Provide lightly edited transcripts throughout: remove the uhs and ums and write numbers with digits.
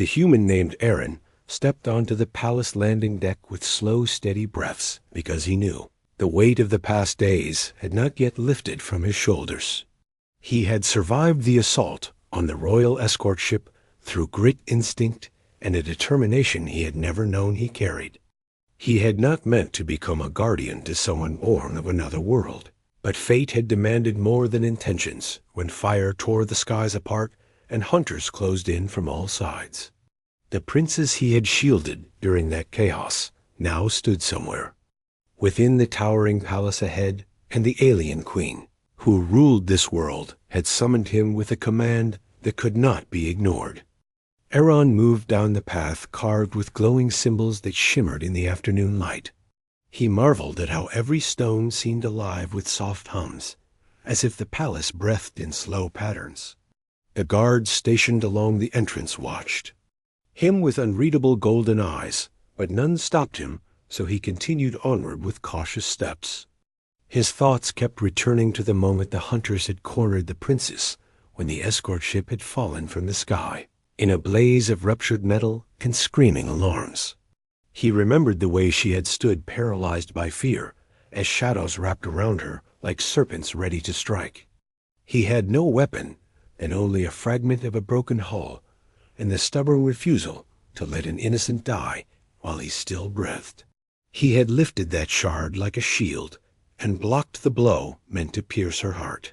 The human named Aaron stepped onto the palace landing deck with slow, steady breaths because he knew the weight of the past days had not yet lifted from his shoulders. He had survived the assault on the royal escort ship through grit, instinct, and a determination he had never known he carried. He had not meant to become a guardian to someone born of another world, but fate had demanded more than intentions when fire tore the skies apart and hunters closed in from all sides. The princes he had shielded during that chaos now stood somewhere within the towering palace ahead, and the alien queen, who ruled this world, had summoned him with a command that could not be ignored. Aaron moved down the path carved with glowing symbols that shimmered in the afternoon light. He marveled at how every stone seemed alive with soft hums, as if the palace breathed in slow patterns. The guards stationed along the entrance watched him with unreadable golden eyes, but none stopped him, so he continued onward with cautious steps. His thoughts kept returning to the moment the hunters had cornered the princess when the escort ship had fallen from the sky, in a blaze of ruptured metal and screaming alarms. He remembered the way she had stood paralyzed by fear as shadows wrapped around her like serpents ready to strike. He had no weapon and only a fragment of a broken hull, and the stubborn refusal to let an innocent die while he still breathed. He had lifted that shard like a shield and blocked the blow meant to pierce her heart.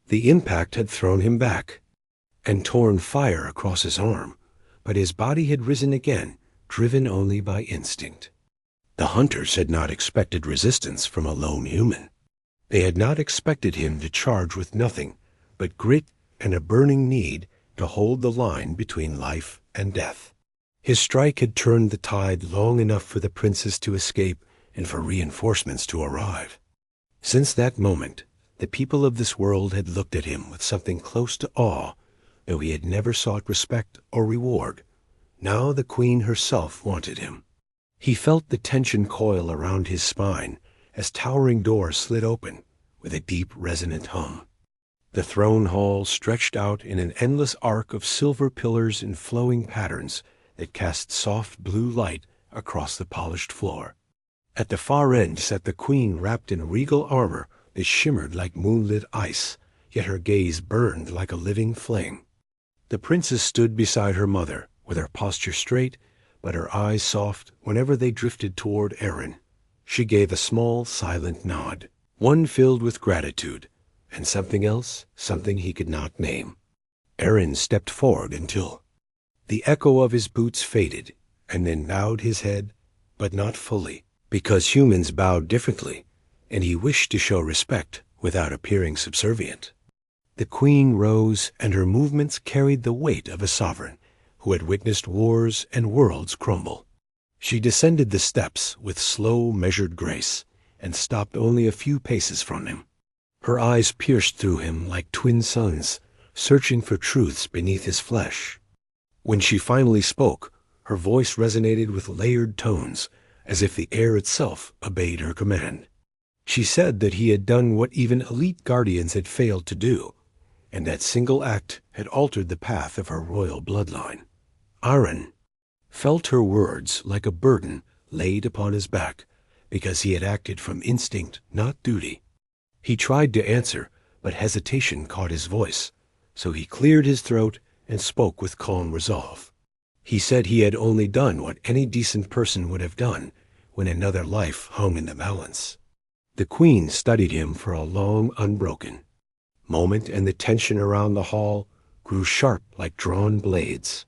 The impact had thrown him back and torn fire across his arm, but his body had risen again, driven only by instinct. The hunters had not expected resistance from a lone human. They had not expected him to charge with nothing but grit and a burning need to hold the line between life and death. His strike had turned the tide long enough for the princess to escape and for reinforcements to arrive. Since that moment, the people of this world had looked at him with something close to awe, though he had never sought respect or reward. Now the queen herself wanted him. He felt the tension coil around his spine as towering doors slid open with a deep, resonant hum. The throne hall stretched out in an endless arc of silver pillars and flowing patterns that cast soft blue light across the polished floor. At the far end sat the queen wrapped in regal armor that shimmered like moonlit ice, yet her gaze burned like a living flame. The princess stood beside her mother, with her posture straight, but her eyes soft whenever they drifted toward Aaron. She gave a small, silent nod, one filled with gratitude, and something else, something he could not name. Aaron stepped forward until the echo of his boots faded, and then bowed his head, but not fully, because humans bowed differently, and he wished to show respect without appearing subservient. The queen rose, and her movements carried the weight of a sovereign who had witnessed wars and worlds crumble. She descended the steps with slow, measured grace, and stopped only a few paces from him. Her eyes pierced through him like twin suns, searching for truths beneath his flesh. When she finally spoke, her voice resonated with layered tones, as if the air itself obeyed her command. She said that he had done what even elite guardians had failed to do, and that single act had altered the path of her royal bloodline. Aaron felt her words like a burden laid upon his back, because he had acted from instinct, not duty. He tried to answer, but hesitation caught his voice, so he cleared his throat and spoke with calm resolve. He said he had only done what any decent person would have done when another life hung in the balance. The queen studied him for a long, unbroken moment, and the tension around the hall grew sharp like drawn blades.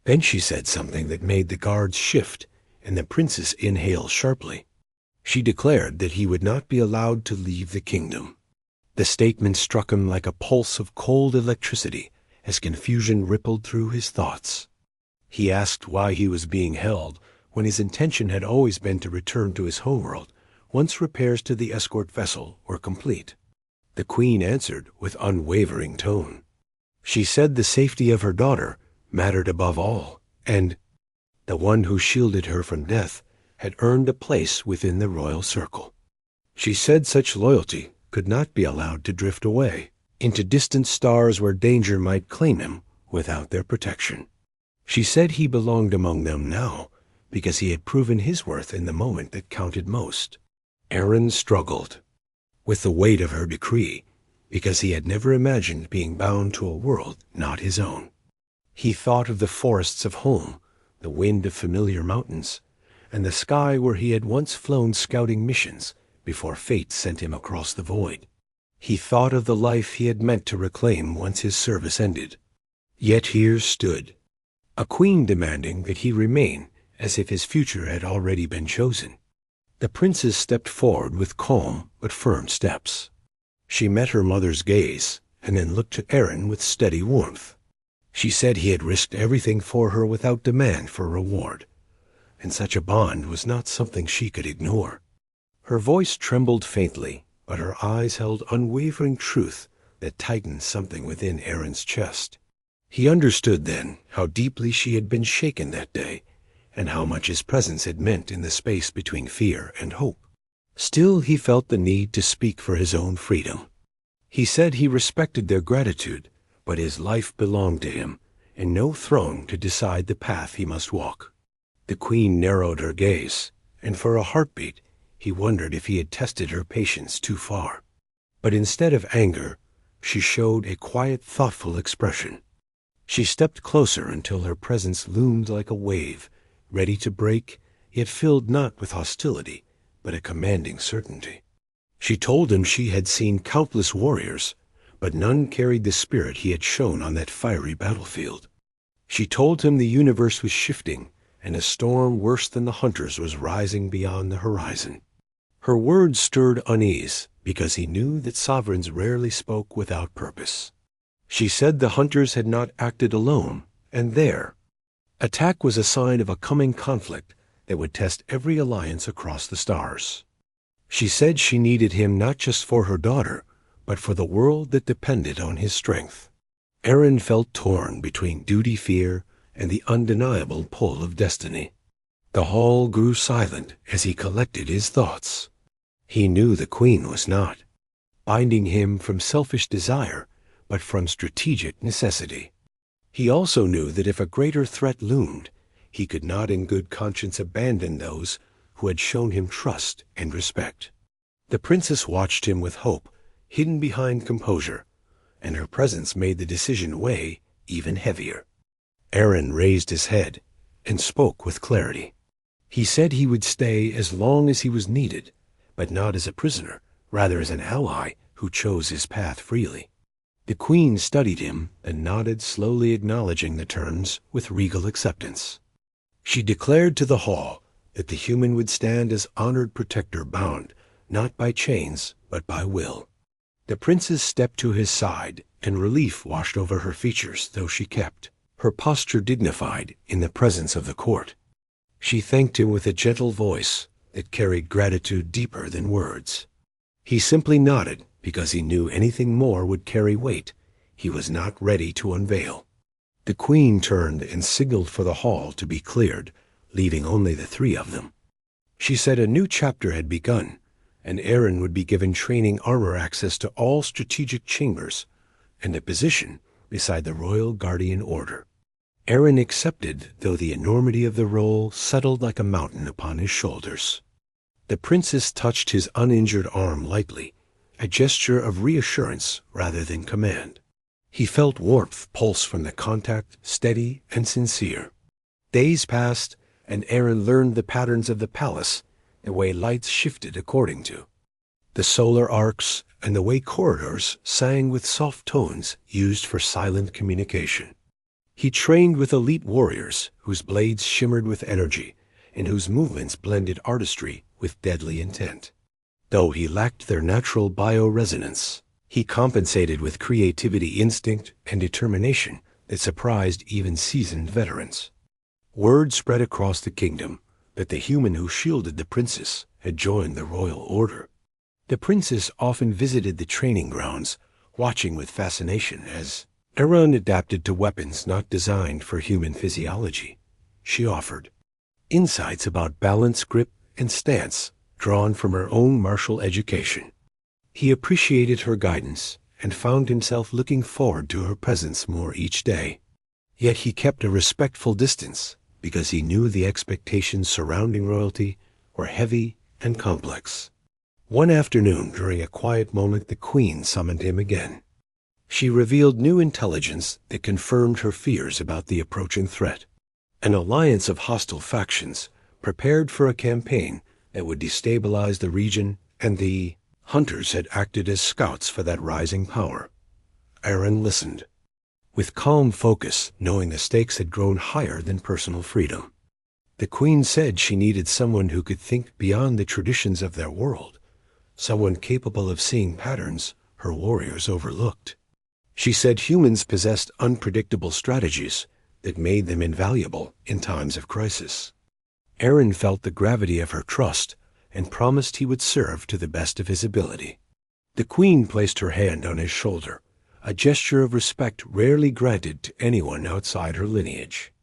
Then she said something that made the guards shift, and the princess inhale sharply. She declared that he would not be allowed to leave the kingdom. The statement struck him like a pulse of cold electricity as confusion rippled through his thoughts. He asked why he was being held, when his intention had always been to return to his homeworld once repairs to the escort vessel were complete. The queen answered with unwavering tone. She said the safety of her daughter mattered above all, and the one who shielded her from death had earned a place within the royal circle. She said such loyalty could not be allowed to drift away into distant stars where danger might claim him without their protection. She said he belonged among them now, because he had proven his worth in the moment that counted most. Aaron struggled with the weight of her decree, because he had never imagined being bound to a world not his own. He thought of the forests of home, the wind of familiar mountains, and the sky where he had once flown scouting missions before fate sent him across the void. He thought of the life he had meant to reclaim once his service ended. Yet here stood a queen demanding that he remain as if his future had already been chosen. The princess stepped forward with calm but firm steps. She met her mother's gaze and then looked to Aaron with steady warmth. She said he had risked everything for her without demand for reward, and such a bond was not something she could ignore. Her voice trembled faintly, but her eyes held unwavering truth that tightened something within Aaron's chest. He understood then how deeply she had been shaken that day, and how much his presence had meant in the space between fear and hope. Still, he felt the need to speak for his own freedom. He said he respected their gratitude, but his life belonged to him, and no throne to decide the path he must walk. The queen narrowed her gaze, and for a heartbeat he wondered if he had tested her patience too far. But instead of anger, she showed a quiet, thoughtful expression. She stepped closer until her presence loomed like a wave, ready to break, yet filled not with hostility, but a commanding certainty. She told him she had seen countless warriors, but none carried the spirit he had shown on that fiery battlefield. She told him the universe was shifting, and a storm worse than the hunters was rising beyond the horizon. Her words stirred unease, because he knew that sovereigns rarely spoke without purpose. She said the hunters had not acted alone, and their attack was a sign of a coming conflict that would test every alliance across the stars. She said she needed him not just for her daughter, but for the world that depended on his strength. Aaron felt torn between duty-fear and the undeniable pull of destiny. The hall grew silent as he collected his thoughts. He knew the queen was not binding him from selfish desire, but from strategic necessity. He also knew that if a greater threat loomed, he could not in good conscience abandon those who had shown him trust and respect. The princess watched him with hope, hidden behind composure, and her presence made the decision weigh even heavier. Aaron raised his head and spoke with clarity. He said he would stay as long as he was needed, but not as a prisoner, rather as an ally who chose his path freely. The queen studied him and nodded, slowly acknowledging the terms with regal acceptance. She declared to the hall that the human would stand as honored protector, bound not by chains but by will. The princess stepped to his side, and relief washed over her features, though she kept her posture dignified in the presence of the court. She thanked him with a gentle voice that carried gratitude deeper than words. He simply nodded, because he knew anything more would carry weight he was not ready to unveil. The queen turned and signaled for the hall to be cleared, leaving only the three of them. She said a new chapter had begun, and Aaron would be given training armor access to all strategic chambers, and a position beside the royal guardian order. Aaron accepted, though the enormity of the role settled like a mountain upon his shoulders. The princess touched his uninjured arm lightly, a gesture of reassurance rather than command. He felt warmth pulse from the contact, steady and sincere. Days passed, and Aaron learned the patterns of the palace, the way lights shifted according to the solar arcs, and the way corridors sang with soft tones used for silent communication. He trained with elite warriors whose blades shimmered with energy and whose movements blended artistry with deadly intent. Though he lacked their natural bioresonance, he compensated with creativity, instinct, and determination that surprised even seasoned veterans. Word spread across the kingdom that the human who shielded the princess had joined the royal order. The princess often visited the training grounds, watching with fascination as Aaron adapted to weapons not designed for human physiology. She offered insights about balance, grip, and stance drawn from her own martial education. He appreciated her guidance and found himself looking forward to her presence more each day. Yet he kept a respectful distance because he knew the expectations surrounding royalty were heavy and complex. One afternoon, during a quiet moment, the Queen summoned him again. She revealed new intelligence that confirmed her fears about the approaching threat. An alliance of hostile factions prepared for a campaign that would destabilize the region, and the hunters had acted as scouts for that rising power. Aaron listened, with calm focus, knowing the stakes had grown higher than personal freedom. The Queen said she needed someone who could think beyond the traditions of their world, someone capable of seeing patterns her warriors overlooked. She said humans possessed unpredictable strategies that made them invaluable in times of crisis. Aaron felt the gravity of her trust and promised he would serve to the best of his ability. The Queen placed her hand on his shoulder, a gesture of respect rarely granted to anyone outside her lineage.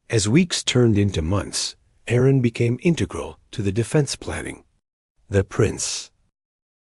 As weeks turned into months, Aaron became integral to the defense planning. The prince,